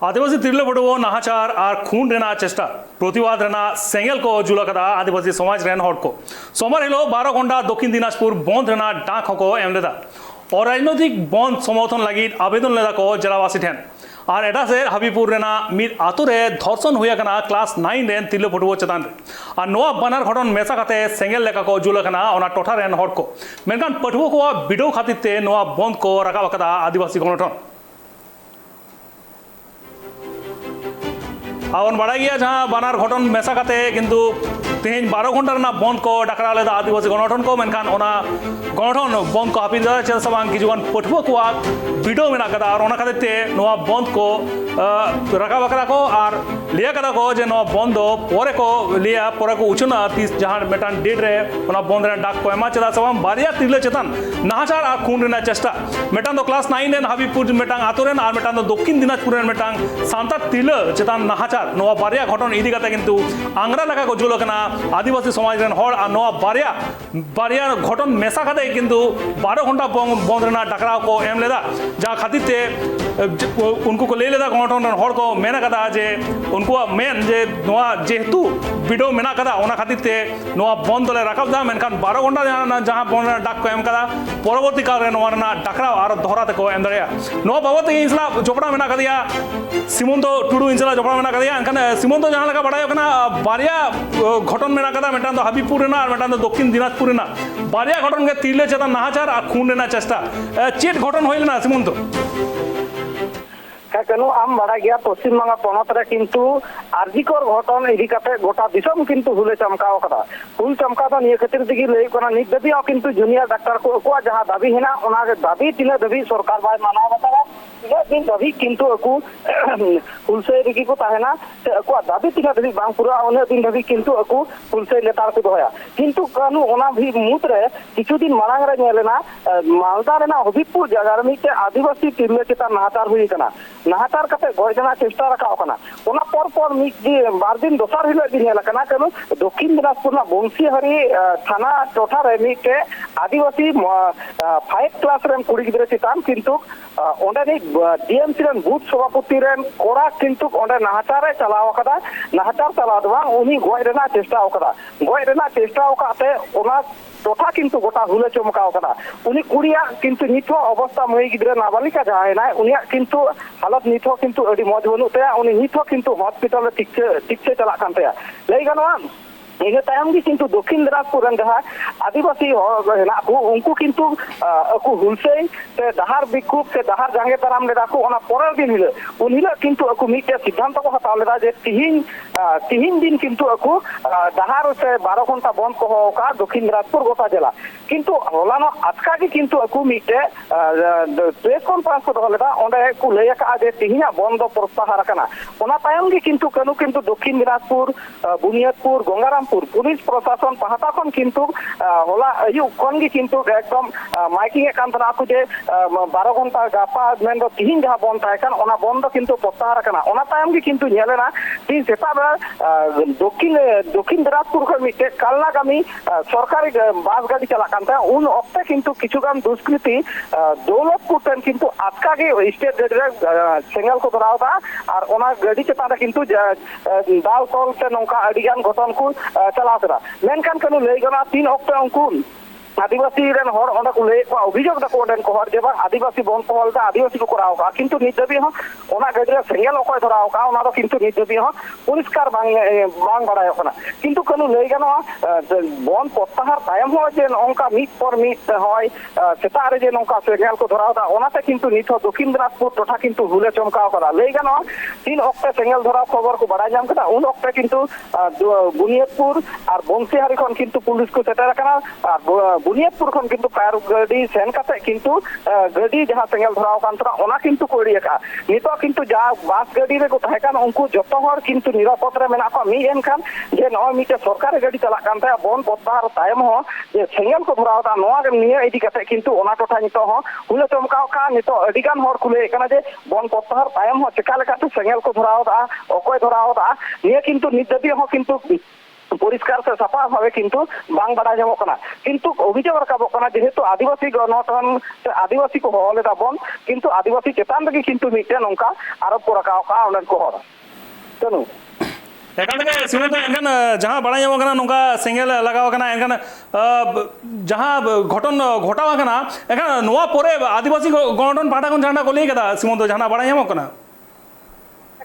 आदिवासी तिरले बड़ो नाहाचार और खून रेना चेष्टा प्रतिवाद रेना सेंगेल को जुलकदा आदिवासी समाज रेन हड़ को सोमवार हिलो 12 घंटा दक्षिण दिनाजपुर बंद रेना डाक हको एम लेदा और राजनैतिक बंद समर्थन लगी आवेदन लेदा को जिलावासी ठेन और एटा से हबीपुर रेना मिद आतु रे धर्षण हुई क्लास 9 रेन तिरले बड़ो चेतान और नोआ बनार घटन मेसा काते सेंगेल लेका को जुलकना ओना टोठा रेन हड़ को मेनकान पठुओ को बिडो खातिर ते नोआ बंद को रकाबकदा आदिवासी गणठन आवन बड़ा गया जहाँ बनार घटन मेसा काते किंतु तेज 12 घंटा ना बंद को डाकरा लेदा आदिवासी गणठन को मेनखान ओना गणठन बंद को हापिद चेदा सबांग किजुगान पठुआ को वीडियो मेना कदा और ओना खातिर ते नोआ बंद को रका बकरा को और लिया कदा को जे नोआ बंद पोरे को लिया पोरे को उचना 30 जहाँ मेटान डेट रे ओना बंद रे डाक को एमा चेदा सबांग बारिया तिरले चेतन नाहाचार और खून रेना चेष्टा मेटान दो क्लास 9 रेन हबीपुर मेटांग आतु रेन और मेटान दो दक्षिण दिनाजपुर रेन मेटांग सांतार तिरले चेतन नाहाचार नोआ बारिया घटन इदी काते किंतु आंगरा लगा को जुलकना आदिवासी समाज रेन हड़ और नोआ बारिया घटन मेसा काते किंतु 12 घंटा बंद रेना डाकरा को एम लेदा जहाँ खातिर ते उनको को ले लेदा गणठन हड़ को मेना कदा जे उनको मेन जे नोआ जेहेतु वीडियो मेना कदा ओना खातिर ते नोआ बंद ले रकाब दा मेनखान 12 घंटा जहाँ बंद रेना डाक को एम कदा परवर्ती काल रे नोआ रेना डाकरा और दोहरा ते को एम दरिया नोआ बाबत इंसला जोपड़ा मेना कदिया सीमंत टुडू इंसला जोपड़ा मेना कदिया एनखान सीमंत जहाँ लगा बड़ायो कना बारिया घटन मेना कदा मेटान दो हबीपुर रेना और मेटान दो दक्षिण दिनाजपुर रेना बारिया घटन के तिरले चेतन नाहाचार और खून रेना चेष्टा चेट घटन होइल ना सीमंत केनु आम बड़ा गया पश्चिम बंगा पनत रे किंतु आरजीकर घटन इदी काते गोटा दिसम किंतु हुले चमकाव कदा हुल चमका तो निय खातिर दिगी लई कोना नित दबी किंतु जूनियर डॉक्टर को को जहां दाबी हेना ओना दाबी तिले दबी सरकार बाय माना बतावा तिले दिन दबी किंतु को हुलसे दिगी को ताहेना को दाबी तिले दबी बांग पूरा ओने दिन दबी किंतु को हुलसे लेतार को दोया किंतु कानु ओना भी मुत रे किछु दिन मांग रे नेलेना मालदा रेना हबीबपुर जगह रे मिटे आदिवासी तिरले चिता नाहाचार हुई कना नाहाचार कते गजना चेष्टा रखा कना ओना पर मिट बार दिन दोसार हिलो दिन लकना कनु दक्षिण दिनाजपुर ना बंसीहरी थाना टोठा रे मिटे आदिवासी 5 क्लास रेन कुड़ी गिदरे चितान किंतु ओंडे नि डीएमसी रेन बूथ सभापति रेन कोरा किंतु ओंडे नाहाचार रे चलाव कदा नाहाचार चला दवा उनी गय रेना चेष्टा ओकाते ओना टोठा किंतु गोटा हुले चमकाव कदा उनी कुड़िया किंतु निथो अवस्था मई गिदरे नाबालिका जहां ना उनिया किंतु हालत निथो किंतु अडी मज बनु ते उनी निथो किंतु हॉस्पिटल ठीक से चला कान ते लई गनवा इहे तायम की किंतु दक्षिण दिनाजपुर रन जहां आदिवासी हेना को उनको किंतु को हुलसे ते दहार बिकुप से दहार जांगे ताराम लेदा को ओना परेर दिन हिले उन हिले किंतु को मिटे सिद्धांत को हताव लेदा जे तिहिन दिन किंतु को दहार से 12 घंटा बंद को का दक्षिण दिनाजपुर गोटा जिला किंतु होलानो आजका की किंतु को मिटे प्रेस कॉन्फ्रेंस को लेदा ओंडे को लेया का जे तिहिना बंद प्रत्याहार कना ओना तायम की किंतु कनु किंतु दक्षिण दिनाजपुर बुनियादपुर गंगाराम पुलिस प्रशासन पहाटा खन किंतु होला अयु कोन गी किंतु एकदम माइकिंग कान तना को जे 12 घंटा गापा मेन दो तिहिन जहां बंद थाय कान ओना बंद किंतु प्रत्याहार कना ओना तायम गी किंतु नेलेना तीन सेता दक्षिण दिनाजपुर को मिटे कालनागामी सरकारी बास गाड़ी चला कान ता उन ओक्ते किंतु किछुगान दुष्कृति दौलतपुर टेन किंतु आजका गे स्टेट गाड़ी रे सेंगल को धरावता और ओना गाड़ी चेता किंतु दाल तोल से नौका अडिगान घटन को चला करा मेनकान कनु लई गना 3 अक्टोबर अंकु आदिवासी रेन हर ओंडा को ले को अभियोग दा को को हर जेबा आदिवासी बन को हलदा आदिवासी को कराव का किंतु निदबी ह ओना गडरे सेंगल ओको धराव का ओना दो किंतु निदबी ह पुरस्कार बांग बडाय कना किंतु कनु ले गना बन प्रत्याहार तायम हो जे ओंका मिट पर मिट होय सेता रे जे नौका सेंगल को धराव दा ओना ते किंतु निथो दक्षिण दिनाजपुर टोठा किंतु हुले चमकाव करा ले गना 3 अक्टोबर सेंगल धराव खबर को बडाय जाम कदा उन अक्टोबर किंतु बुनियादपुर और बंसीहारी खन किंतु पुलिस को सेटा कना बुनियादपुर खन किंतु फायर गाड़ी सेन काते किंतु गाड़ी जहां सेंगल धराव कान तरा ओना किंतु कोड़ी का नितो किंतु जा बास गाड़ी रे को थाय कान उनको जतो हर किंतु निरापद रे मेना को मी एन खान जे न मिटे सरकारी गाड़ी चला कान ता बन प्रत्याहार तायम हो जे सेंगल को धराव ता नोआ निया इदी काते किंतु ओना टोठा नितो हो हुले चमकाव का नितो अडिगान हर खुले कना जे बन प्रत्याहार तायम हो चका लेका तु सेंगल को धराव ता ओकोय धराव ता निया किंतु निदबी हो किंतु পরিষ্কার সে সাফা ভাবে কিন্তু বাং বাড়া যাবো না কিন্তু অভিযোগ রাখাবো না যেহেতু আদিবাসী গণঠন আদিবাসী কো হলে বন কিন্তু আদিবাসী চেতান থেকে কিন্তু মিটে নৌকা আরোপ রাখা অনেক কো হর কেন এখান থেকে শ্রীমন্ত এখান যাহা বাড়াই যাবো কেনা নৌকা সেঙ্গেল লাগাও কেনা এখান যাহা ঘটন ঘটাও কেনা এখান নোয়া পরে আদিবাসী গণঠন পাঠা কোন ঝান্ডা কলিয়ে কেদা শ্রীমন্ত যাহা বাড়াই যাবো কেনা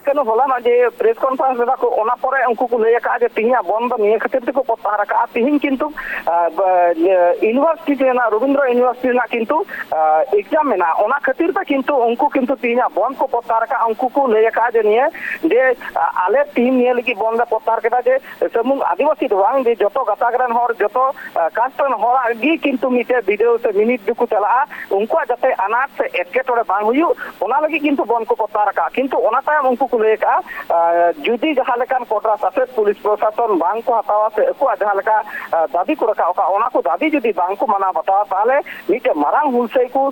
কেন হলা না যে প্রেস কনফারেন্স রেখা ওনা পরে উনকু কো লই কা যে তিহিয়া বন্ধ নিয়ে খাতির থেকে প্রত্যাহার রাখা তিহিন কিন্তু ইউনিভার্সিটি না রবীন্দ্র ইউনিভার্সিটি না কিন্তু এক্সাম মেনা ওনা খাতির তে কিন্তু উনকু কিন্তু তিহিয়া বন্ধ কো প্রত্যাহার রাখা উনকু কো লই কা যে নিয়ে যে আলে টিম নিয়ে লাগি বন্ধ প্রত্যাহার কেদা যে সমুং আদিবাসী দোয়াং যে যত গাতাগরান হর যত কাস্টন হর আগি কিন্তু মিটে ভিডিও সে মিনিট দুকু চালা উনকু যাতে আনাট সে একেটরে বাং হুয়ু ওনা লাগি কিন্তু বন্ধ কো প্রত্যাহার রাখা কিন্তু ওনা তাই উনকু লেখা যদি যাহা লেকান কোটরা সাথে পুলিশ প্রশাসন বাং কো হাতাওয়া সে একু যাহা লেকা দাবি কো রাখা ওনা কো দাবি যদি বাং কো মানা বাতাওয়া তাহলে মিটে মারাং হুলসেই কো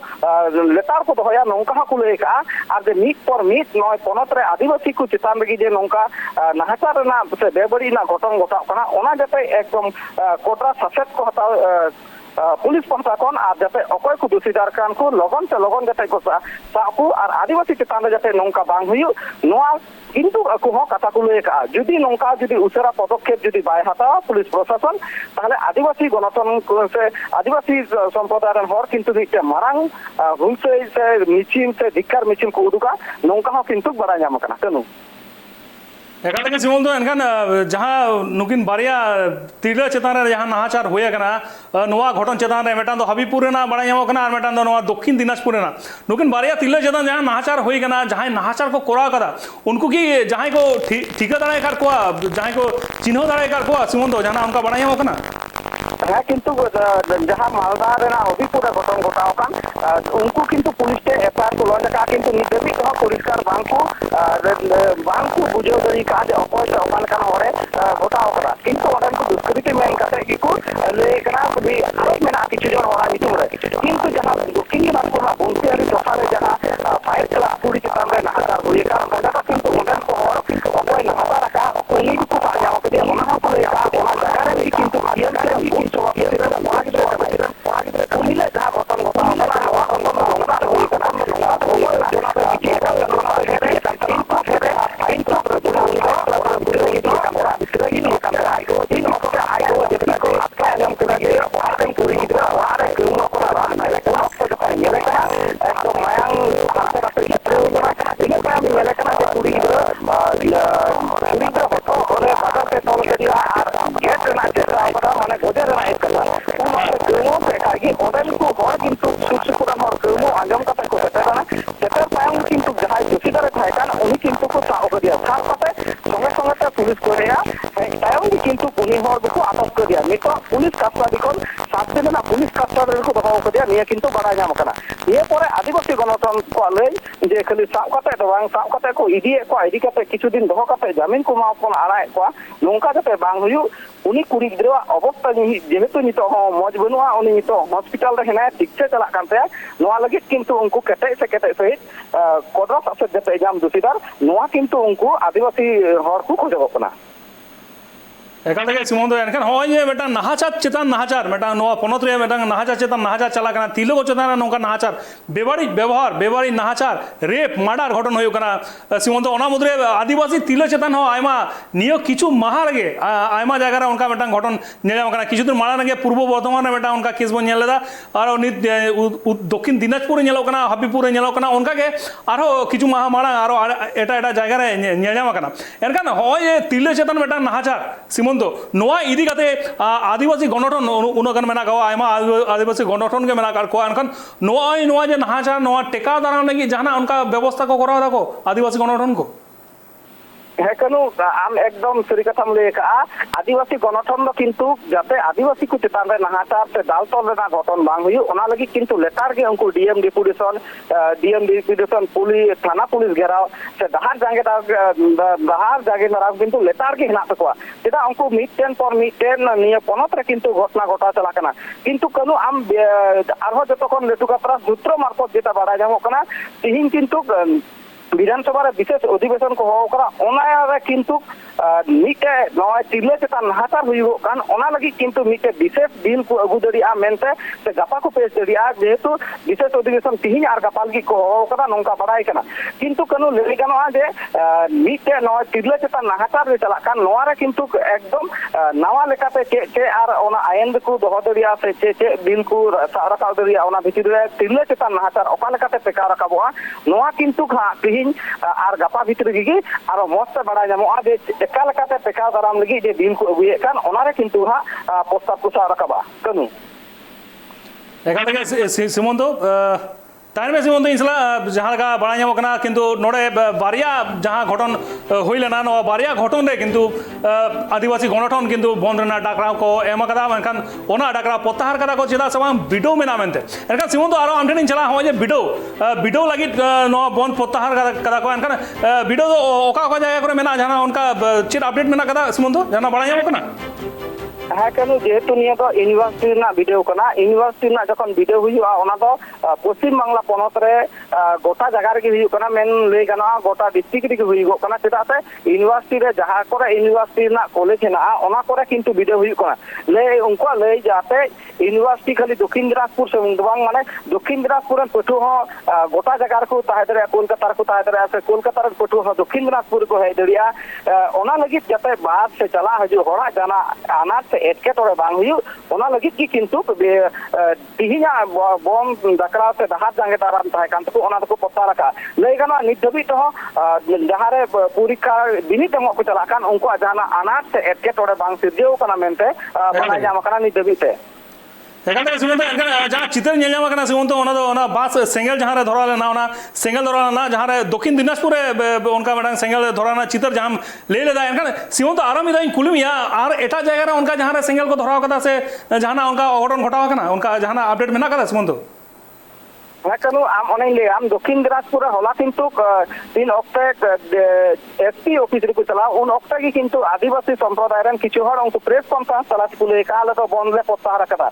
লেটার কো দহয়া নৌকা কো লেখা আর যে মিট পর মিট নয় পনতরে আদিবাসী কো চিতান লাগি যে নৌকা নাহাচার না সে বেবড়ি না ঘটন ঘটাও কানা ওনা যাতে একদম কোটরা সাথে কো হাতাও পুলিশ প্রশাসন আর যাতে অকয় কো দোষীদার কান কো লগন সে লগন যাতে কো সাকু আর আদিবাসী চিতান যাতে নৌকা বাং হুয়ু নোয়া কিন্তু আকু হ কথা কো লই কা যদি নৌকা যদি উসরা পদক্ষেপ যদি বাই হাতাওয়া পুলিশ প্রশাসন তাহলে আদিবাসী গণতন্ত্র সে আদিবাসী সম্প্রদায়ের হর কিন্তু মিটে মারাং হুলসে সে মিছিল সে ধিক্কার মিছিল কো উদুকা নৌকা হ কিন্তু বাড়া যাম কানা কেন এখান থেকে শ্রীমন্ত এখান যাহা নুকিন বারিয়া তিরলা চেতান যাহা নাহাচার হয়ে কেনা নোয়া ঘটন চেতান মেটান হাবিপুরে না বাড়াই যাবো কেনা আর মেটান নোয়া দক্ষিণ দিনাজপুরে না নুকিন বারিয়া তিরলা চেতান যাহা নাহাচার হয়ে কেনা যাহাই নাহাচার को করা कदा उनको की जहाँ को ठिका दाड़ा कार कोआ जहाँ को चिन्ह दाड़ा कार कोआ श्रीमন্ত जाना उनका बाड़ा যাবো কেনা হ্যাঁ কিন্তু যাহা মালদা রেনা হবিপুরে ঘটন ঘটাও কান উনকু কিন্তু পুলিশে এফআইআর তোলা জায়গা কিন্তু নিদেবি কহ পরিষ্কার বাংকু বুঝাও দাড়ি কাজ অপয় সে ওখান কান হরে ঘটাও করা কিন্তু ওখান কো দুষ্কৃতি মেন কাতে ইকু লেকনা কবি আরো মেনা কিছু জন হরা নিতুম রে কিন্তু যাহা দক্ষিণ দিনাজপুর না বংশিয়ারি টসারে যাহা ফায়ার ক্লাস পুলিশ চিতান রে নাহাচার হয়ে কান জায়গা কিন্তু ওখান কো হর অপয় নাহাচার রাখা উনি কো পা যাও কে ওনা কো লেকা ওনা জায়গা রে কিন্তু বিএনপি পুলিশ করে কিন্তু উনি হর দেখো আটক করে দিয়া নিতো পুলিশ কাস্টাডি কোন সাথে না পুলিশ কাস্টাডি কো দবাও করে দিয়া নিয়ে কিন্তু বাড়া যাম কানা এ পরে আদিবাসী গণতন্ত্র কো লই যে খালি সাব কাতে তো বাং সাব কাতে কো ইডি কাতে কিছুদিন দহ কাতে জামিন কো মা কোন আড়াই কো নৌকা যাতে বাং হুয়ু উনি কুড়ি গিদ্রা অবস্থা যেহেতু নিতো মজ বনুয়া উনি নিতো হসপিটাল রে হেনা চিকিৎসা চালা কানতে নোয়া লাগি কিন্তু উনকু কেটে সে কোডরা সাথে যাতে জাম দোষীদার নোয়া কিন্তু উনকু আদিবাসী হর কো খোঁজব না এখান থেকে শ্রীমন্ত এখান হয় যে মেটা নাহাচার চেতান নাহাচার মেটা নোয়া পনত রে মেটা নাহাচার চেতান নাহাচার চালা কানা তিলক চেতান নৌকা নাহাচার বেবাড়ি ব্যবহার বেবাড়ি নাহাচার রেপ মার্ডার ঘটন হয়ে কানা শ্রীমন্ত ওনা মুদ্রে আদিবাসী তিল চেতান হ আয়মা নিয়ে কিছু মাহার আগে আয়মা জায়গায় উনকা মেটা ঘটন নেলাম কানা কিছুদিন মারার আগে পূর্ব বর্ধমানে মেটা উনকা কেস বন নেলেদা আর দক্ষিণ দিনাজপুরে নেলো কানা হাবিপুরে নেলো কানা উনকাকে আরো কিছু মাহা মারা আরো এটা এটা জায়গায় নেলাম কানা এনকান হয় যে তিল চেতান মেটা নাহাচার শ্রীমন্ত নোয়া ইদি কাতে আদিবাসী গণঠন উনকান মেনা গাওয়া আয়মা আদিবাসী গণঠন के मेना कार को अनकन নোয়া যে নাহাচার নোয়া টেকা দাঁড়ানো নাকি জানা উনকা ব্যবস্থা কো করা দেখো আদিবাসী গণঠন को হ্যাঁ কেন আম একদম সরি কথা লই কা আদিবাসী গণঠন কিন্তু যাতে আদিবাসী কো চিতান রে নাহাচার সে দালতল রে না ঘটন বাং হুয়ু ওনা লাগি কিন্তু লেটার গে উনকু ডিএম ডিপুটেশন পুলিশ থানা পুলিশ ঘেরাও সে দাহার জাগে না কিন্তু লেটার গে হিনা তকোয়া যেটা উনকু মিটেন পর মিটেন নিয়ে পনত রে কিন্তু ঘটনা ঘটা চলা কানা কিন্তু কেন আম আরহ যতক্ষণ লেটুকাত্রা সূত্র মারফত যেটা বাড়া যাবো কানা তিহিন কিন্তু বিধানসভার বিশেষ অধিবেশন কো হওয়া করা ওনারে কিন্তু ᱢᱤᱫᱴᱮᱡ ᱱᱚᱜᱼᱚᱭ ᱛᱤᱨᱞᱟᱹ ᱪᱮᱛᱟᱱ ᱱᱟᱦᱟᱪᱟᱨ ᱦᱩᱭᱩᱜ ᱠᱟᱱ ᱚᱱᱟ ᱞᱟᱹᱜᱤᱫ ᱠᱤᱱᱛᱩ ᱢᱤᱫᱴᱮᱡ ᱵᱤᱥᱮᱥ ᱵᱤᱞ ᱠᱚ ᱟᱹᱜᱩ ᱫᱟᱲᱮᱭᱟᱜᱼᱟ ᱢᱮᱱᱛᱮ ᱥᱮ ᱜᱟᱯᱟ ᱠᱚ ᱯᱮᱥ ᱫᱟᱲᱮᱭᱟᱜᱼᱟ ᱡᱮᱦᱮᱛু ᱵᱤᱥᱮᱥ ᱚᱫᱷᱤᱵᱮᱥᱚᱱ ᱛᱤᱦᱤᱧ ᱟᱨ ᱜᱟᱯᱟ ᱞᱟᱹᱜᱤᱫ ᱠᱚ ᱦᱚᱦᱚ ᱠᱟᱫᱟ ᱱᱚᱝᱠᱟ ᱵᱟᱲᱟᱭ ᱠᱟᱱᱟ ᱠᱤᱱᱛᱩ ᱠᱟᱹᱱᱩ ᱞᱟᱹᱭ ᱜᱟᱱᱚᱜᱼᱟ ᱡᱮ ᱢᱤᱫᱴᱮᱡ ᱱᱚᱜᱼᱚᱭ ᱛᱤᱨᱞᱟᱹ ᱪᱮᱛᱟᱱ ᱱᱟᱦᱟᱪᱟর ᱨᱮ ᱪᱟᱞᱟᱜ ᱠᱟᱱ ᱱᱚᱣᱟ ᱨᱮ ᱠᱤᱱᱛু ᱮᱠᱫᱚম ᱱᱟᱣᱟ ᱞᱮᱠᱟᱛᱮ ᱪᱮᱫ ᱟᱨ ᱚᱱᱟ ᱟᱭᱮᱱ ᱨᱮᱠᱚ ᱫᱚᱦᱚ ᱫᱟᱲᱮᱭᱟᱜᱼᱟ ᱥᱮ ᱪᱮᱫ ᱵᱤᱞ ᱠᱚ ᱥᱟᱵ ᱨᱟᱠᱟᱵ ᱫᱟᱲᱮᱭᱟᱜᱼᱟ ᱚᱱᱟ ᱵᱷᱤᱛᱤᱨ ᱨᱮ ᱛᱤᱨᱞᱟᱹ ᱪᱮᱛᱟᱱ ᱱᱟᱦᱟᱪᱟর ᱚᱠᱟ ᱞᱮᱠᱟᱛᱮ ᱴᱮᱠᱟᱣ ᱨᱟᱠᱟᱵᱚᱜᱼᱟ ᱱᱚᱣᱟ ᱠᱤᱱᱛᱩ ᱦᱟᱸᱜ ᱛᱤᱦᱤᱧ ᱟᱨ ᱜᱟᱯᱟ ᱵᱷᱤᱛᱨᱤ ᱨᱮᱜᱮ ᱟᱨᱚ ᱢᱚᱡᱽ ᱛᱮ ᱵᱟᱲᱟᱭ ᱧᱟᱢᱚᱜᱼᱟ ᱡᱮ ᱮᱠᱟ ᱞᱮᱠᱟᱛᱮ ᱴᱮᱠᱟᱣ ᱫᱟᱨᱟᱢ ᱞᱟᱹᱜᱤᱫ ᱡᱮ ᱵᱤᱞ ᱠᱚ ᱟᱹᱜᱩᱭᱮᱫ ᱠᱟᱱ ᱚᱱᱟᱨᱮ ᱠᱤᱱᱛᱩ ᱦᱟᱸᱜ ᱯᱨᱚᱥᱛᱟᱵ ᱠᱚ ᱥᱟᱵ ᱨᱟᱠᱟᱵᱟ ᱠᱟᱹᱱᱩ ᱮᱠᱟᱞ ᱛᱮᱜᱮ ᱥᱤᱢᱚᱱᱛᱚ তাই সীমন্ত ইনসলা যাহা লেখা বাড়াই যাবো না কিন্তু নোড়ে বারিয়া যাহা ঘটন হইলে না নয়া বারিয়া ঘটন রে কিন্তু আদিবাসী গণঠন কিন্তু বন্ধ রেনা ডাকরা কো এম কাদা এনখান ওনা ডাকরা প্রত্যাহার কাদা কো চেদা সবাং বিডো মেনা মেনতে এনখান সীমন্ত আরো আমঠেন ইনচলা হয় যে বিডো লাগি নয়া বন্ধ প্রত্যাহার কাদা কো এনখান বিডো ওকা ওকা জায়গা করে মেনা জানা উনকা চেদ আপডেট মেনা কাদা সীমন্ত জানা বাড়াই যাবো না হ্যাঁ কেন যেহেতু নিয়ে তো ইউনিভার্সিটি ᱨᱮᱱᱟᱜ ভিডিও ᱠᱟᱱᱟ ইউনিভার্সিটি ᱨᱮᱱᱟᱜ যখন ভিডিও ᱦᱩᱭᱩᱜᱼᱟ ᱚᱱᱟ ᱫᱚ পশ্চিম বাংলা পনᱚᱛ ᱨᱮ গোটা জায়গা ᱨᱮᱜᱮ ᱦᱩᱭᱩᱜ ᱠᱟᱱᱟ ᱢᱮᱱ ᱞᱟᱹᱭ ᱜᱟᱱᱚᱜᱼᱟ গোটা ডিস্ট্রিক্ট ᱨᱮᱜᱮ ᱦᱩᱭᱩᱜᱚᱜ ᱠᱟᱱᱟ ᱪᱮᱫᱟᱜ ᱥᱮ ᱤᱭᱩᱱᱤভার্সিটি ᱨᱮ ᱡᱟᱦᱟᱸ ᱠᱚᱨᱮ ᱤᱭᱩᱱᱤভার্সিটি ᱨᱮᱱᱟᱜ ᱠᱚᱞᱮᱡᱽ ᱦᱮᱱᱟᱜᱼᱟ ᱚᱱᱟ ᱠᱚᱨᱮ ᱠᱤᱱᱛᱩ ভিডিও ᱦᱩᱭᱩᱜ ᱠᱟᱱᱟ ᱞᱟᱹᱭ ᱩᱱᱠᱩᱣᱟᱜ ᱞᱟᱹᱭ ᱡᱟᱛᱮ ইউনিভার্সিটি খালি দক্ষিণ দিনাজপুর ᱥᱩᱢᱩᱝ ᱫᱚ ᱵᱟᱝ ᱢᱟᱱᱮ ᱫᱚক্ষিণ দিনাজপুর ᱨᱮᱱ ᱯᱟᱹᱴᱷᱩᱣᱟᱹ ᱦᱚᱸ গোটা জায়গা ᱨᱮᱠᱚ ᱛᱟᱦᱮᱸ ᱫᱟᱲᱮᱭᱟᱜᱼᱟ ᱠᱳᱞᱠᱟᱛᱟ ᱨᱮᱠᱚ ᱛᱟᱦᱮᱸ ᱫᱟᱲᱮᱭᱟᱜᱼᱟ ᱥᱮ ᱠᱳᱞᱠᱟᱛᱟ ᱨᱮᱱ ᱯᱟᱹᱴᱷᱩᱣᱟᱹ ᱦᱚᱸ ᱫᱚক্ষিণ দিনাজপুর ᱨᱮᱠᱚ ᱦᱮᱡ ᱫᱟᱲᱮᱭᱟᱜᱼᱟ ᱚᱱᱟ ᱞᱟᱹᱜᱤᱫ ᱡᱟᱛᱮ ᱵᱟᱫ ᱥᱮ ᱪᱟᱞᱟᱜ ᱦᱤᱡᱩᱜ ᱦᱚᱲᱟᱜ ᱡᱟᱦᱟᱱᱟᱜ ᱟᱱᱟᱴ ᱥᱮ ᱮᱴᱠᱮᱴᱚᱬᱮ ᱵᱟᱝ ᱦᱩᱭᱩᱜ ᱚᱱᱟ ᱞᱟᱹᱜᱤᱫ ᱜᱮ ᱠᱤᱱᱛᱩ ᱛᱤᱦᱤᱧᱟᱜ ᱵᱚᱱ ᱰᱟᱠᱨᱟᱣ ᱥᱮ ᱰᱟᱦᱟᱨ ᱡᱟᱸᱜᱮ ᱫᱟᱨᱟᱢ ᱛᱟᱦᱮᱸ ᱠᱟᱱ ᱛᱟᱠᱚ ᱚᱱᱟ ᱫᱚᱠᱚ ᱯᱚᱛᱟᱨ ᱟᱠᱟᱫ ᱞᱟᱹᱭ ᱜᱟᱱᱚᱜᱼᱟ ᱱᱤᱛ ᱫᱷᱟᱹᱵᱤᱡ ᱛᱮᱦᱚᱸ ᱡᱟᱦᱟᱸᱨᱮ ᱯᱚᱨᱤᱠᱠᱷᱟ ᱵᱤᱱᱤᱰ ᱮᱢᱚᱜ ᱠᱚ ᱪᱟᱞᱟᱜ ᱠᱟᱱ ᱩᱱᱠᱩᱣᱟᱜ ᱡᱟᱦᱟᱱᱟᱜ ᱟᱱᱟᱴ ᱥᱮ ᱮᱴᱠᱮᱴᱚᱬᱮ ᱵᱟᱝ ᱥᱤᱨᱡᱟᱹᱣ ᱠᱟᱱᱟ ᱢᱮᱱᱛᱮ ᱵᱟᱰᱟᱭ ᱧᱟᱢ ᱟᱠᱟᱱᱟ ᱱᱤᱛ ᱫᱷᱟᱹᱵᱤᱡ ᱛᱮ এখানে সীমন্ত যাহা চিত্র নিয়ে যাওয়া কেনা সীমন্ত ওনা বাস সেঙ্গেল যাহারে ধরা না ওনা সেঙ্গেল ধরা না যাহারে দক্ষিণ দিনাজপুরে উনকা মেটাং সেঙ্গেল ধরা না চিত্র যাহাম লে লেদা এখানে সীমন্ত আরো মিদাই কুলুমিয়া আর এটা জায়গায় উনকা যাহারে সেঙ্গেল কো ধরা কাদা সে জাহানা উনকা অঘটন ঘটাওয়া কেনা উনকা জাহানা আপডেট মেনা কাদা সীমন্ত হ্যাঁ কেন অনেক লে আম দক্ষিণ দিনাজপুরে হলা কিন্তু তিন অক্টে এসপি অফিস রেকো চালা উন অক্টে কি কিন্তু আদিবাসী সম্প্রদায় রেন কিছু হড় উনকু প্রেস কনফারেন্স চালা কো লে কালে তো বন্ধ লে প্রত্যাহার কাদা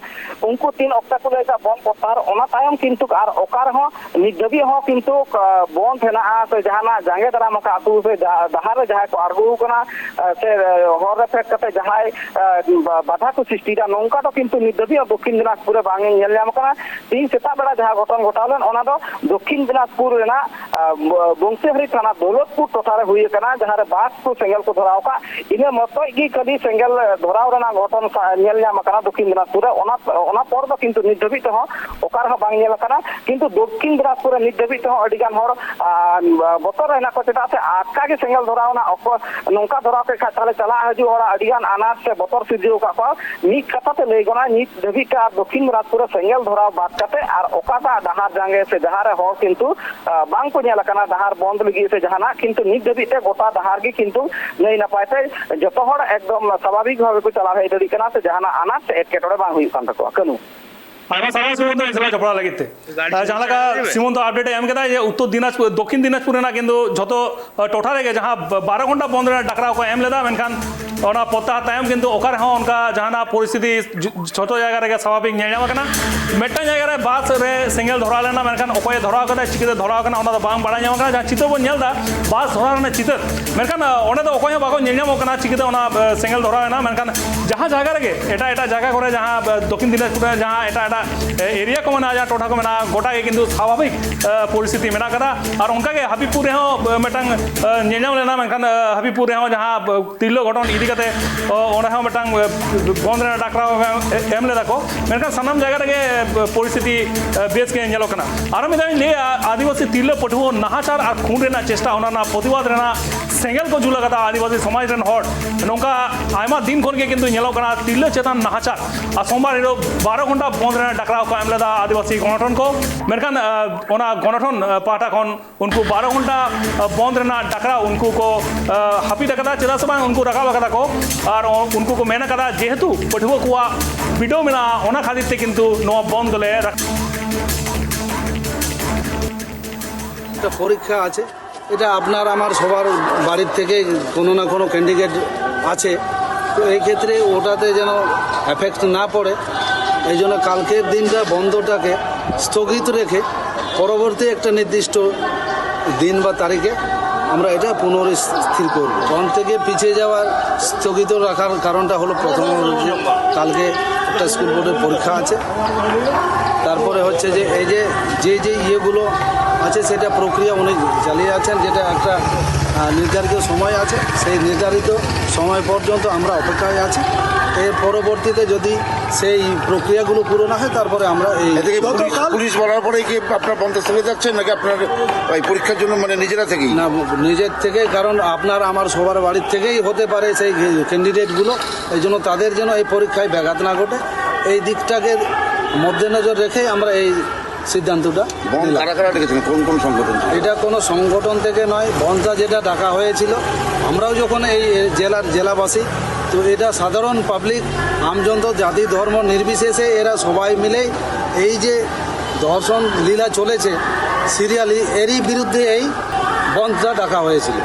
উনকু তিন অক্টে কো লে বন্ধ প্রত্যাহার ওনা তায়ম কিন্তু আর ওকার হ নিদবি হ কিন্তু বন্ধ হেনা সে জাহানা জাঙ্গে দারাম কা আতু সে দাহার যাহাই কো আরগু কনা সে হর রে ফেক কাতে যাহাই বাধা কো সৃষ্টি দা নংকা তো কিন্তু নিদবি দক্ষিণ দিনাজপুরে বাং নেল নাম কনা তিন সেটা বেড়া যাহা ঘটন ঘটালেন ওনা দো দক্ষিণ দিনাজপুর রেনা বংশীহারি থানা দৌলতপুর টথারে হুই কানা যাহারে বাস কো সেঙ্গেল কো ধরাও কা ইনে মতই কি কদি সেঙ্গেল ধরাও রেনা ঘটন নেল নাম কানা দক্ষিণ দিনাজপুরে ওনা পর দো কিন্তু নিদবি তো ওকার হ বাং নেল কানা কিন্তু দক্ষিণ দিনাজপুরে নিদবি তো আডি গান হর বতর রেনা কো চেতা সে আটকা কে সেঙ্গেল ধরাও না নৌকা ধরাও কে তাহলে চালা হাজু হর আডি গান আনার সে বতর সিজিও কা কো নিত কথাতে লই গনা নিত দবি কা দক্ষিণ দিনাজপুরে সেঙ্গেল ধরাও বাদ কাতে আর ওকাটা ডাহার জাঙ্গে সে যাহারে হর কিন্তু বাং কো নেল কানা ডাহার বন্ধ লাগি সে জাহানা কিন্তু নিত দবি তে গোটা ডাহার গে কিন্তু নেই না পাইতে যত হর একদম স্বাভাবিক ভাবে কো চালা হেই দড়ি কানা সে জাহানা আনার সে এটকেটড়ে বাং হুই কান তাকো কানু আইমা সারা সীমন্ত ইনসলা জপড়া লাগিতে জাহালাকা সীমন্ত আপডেট এম কেদা যে উত্তর দিনাজপুর দক্ষিণ দিনাজপুরে না কিন্তু যত টোঠা রেগে যাহা 12 ঘন্টা বন্ধ রে ডাকরা কো এম লেদা মেনখান ওনা পত্তা তায়ম কিন্তু ওকার হ উনকা জাহানা পরিস্থিতি ছোট জায়গা রেগে স্বাভাবিক নিয়ে যাওয়া কেনা মেট্টা জায়গা রে বাস রে সিঙ্গেল ধরা লেনা মেনখান অকয়ে ধরা কাদা চিকিতে ধরা কেনা ওনা বাং বাড়া যাওয়া কেনা যা চিত্র বন নেলদা বাস ধরা রে চিত্র মেনখান ওনা তো অকয়ে বাগো নিয়ে যাওয়া কেনা চিকিতে ওনা সিঙ্গেল ধরা না মেনখান যাহা জায়গা রেগে এটা জায়গা করে যাহা দক্ষিণ দিনাজপুরে যাহা এটা এরিয়া को मना जा टोठा को मना गोटा के किंतु स्वाभाविक परिस्थिति मेना कदा और उनका के हबीबपुर हो मेटांग नेनाम लेना मेनखान हबीबपुर हो जहां तिरलो घटन इदी कते ओना हो मेटांग बंद रे डाकरा एम लेदा को मेनखान सनाम जगह रे परिस्थिति बेस के नेलो कना आरो मिदा ले आदिवासी तिरलो पठुओ नाहाचार और खून रेना चेष्टा ओना ना प्रतिवाद रेना सेंगल को जुला कदा आदिवासी समाज रेन हर नोंका आयमा दिन खन के किंतु नेलो कना तिरलो चेतन नाहाचार और सोमवार 12 घंटा बंद रे डाकरा को एम लेदा आदिवासी गणठन को मेनखान ओना गणठन पाटा खन उनको 12 घंटा बंद रेना डाकरा उनको को हापी कदा चेदा से उनको रखा कदा को और उनको को मेना कदा जेहेतु पठुआ को ভিডিও মেনা ওনা খাদিতে কিন্তু নো বন্ধ দলে একটা পরীক্ষা আছে এটা আপনার আমার সবার বাড়ির থেকে কোনো না কোনো ক্যান্ডিডেট আছে তো এই ক্ষেত্রে ওটাতে যেন এফেক্ট না পড়ে এই জন্য কালকের দিনটা বন্ধটাকে স্থগিত রেখে পরবর্তী একটা নির্দিষ্ট দিন বা তারিখে আমরা এটা পুনরস্থির করব। বন্ধ থেকে পিছিয়ে যাওয়ার স্থগিত রাখার কারণটা হলো প্রথম হচ্ছে কালকে একটা স্কুল বোর্ডের পরীক্ষা আছে, তারপরে হচ্ছে যে এই যে ইয়েগুলো আছে সেটা প্রক্রিয়া উনি চালিয়ে আছেন, যেটা একটা নির্ধারিত সময় আছে, সেই নির্ধারিত সময় পর্যন্ত আমরা অপেক্ষায় আছি। এর পরবর্তীতে যদি সেই প্রক্রিয়াগুলো পুরো না হয় তারপরে আমরা এই এদিকে পুলিশ বলার পরে কি আপনার বন্ধ স্থলে যাচ্ছেন নাকি আপনার ওই পরীক্ষার জন্য মানে নিজেরা থেকেই? না, নিজের থেকে, কারণ আপনার আমার সবার বাড়ির থেকেই হতে পারে সেই ক্যান্ডিডেটগুলো, এই জন্য তাদের যেন এই পরীক্ষায় ব্যাঘাত না ঘটে এই দিকটাকে মধ্যে নজর রেখে আমরা এই সিদ্ধান্তটা বন্ধ নিলাম। কারা কারা ডেকেছেন, কোন কোন সংগঠন থেকে? এটা কোনো সংগঠন থেকে নয়, বনধা যেটা ডাকা হয়েছিল, আমরাও যখন এই জেলাবাসী, তো এটা সাধারণ পাবলিক আমজনতা জাতি ধর্ম নির্বিশেষে এরা সবাই মিলেই এই যে ধর্ষণ লীলা চলেছে সিরিয়ালি, এরই বিরুদ্ধে এই বনধা ডাকা হয়েছিল।